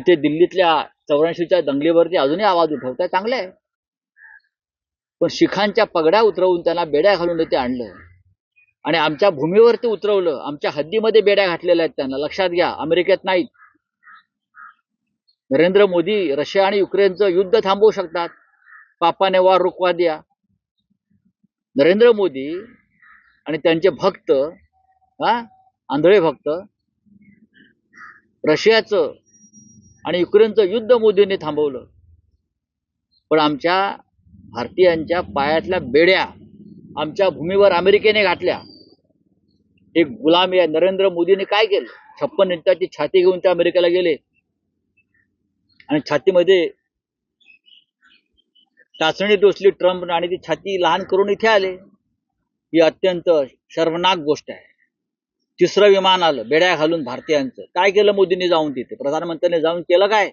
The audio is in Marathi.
ते दिल्लीतल्या 84च्या दंगलीवरती अजूनही आवाज उठवताय, चांगलं आहे. पण शिखांच्या पगड्या उतरवून त्यांना बेड्या घालून ते आणलं आणि आमच्या भूमीवरती उतरवलं. आमच्या हद्दीमध्ये बेड्या घातलेल्या आहेत त्यांना. लक्षात घ्या, अमेरिकेत नाहीत. नरेंद्र मोदी रशिया आणि युक्रेनचं युद्ध थांबवू शकतात. पापाने वार रुकवा दिया. नरेंद्र मोदी आणि त्यांचे भक्त, आंधळे भक्त, रशियाचं आणि युक्रेनचं युद्ध मोदींनी थांबवलं. पण आमच्या भारतीयांच्या पायातल्या बेड्या आमच्या भूमीवर अमेरिकेने घातल्या. एक गुलामी आहे. नरेंद्र मोदींनी काय केलं? 56 इंचाची छाती घेऊन ते अमेरिकेला गेले आणि छातीमध्ये टाचणी टोचली ट्रम्प आणि ती छाती लहान करून इथे आले. ही अत्यंत शर्मनाक गोष्ट आहे. तिसरं विमान आलं बेड्या घालून भारतीयांचं. काय केलं मोदींनी जाऊन तिथे? प्रधानमंत्र्यांनी जाऊन केलं काय?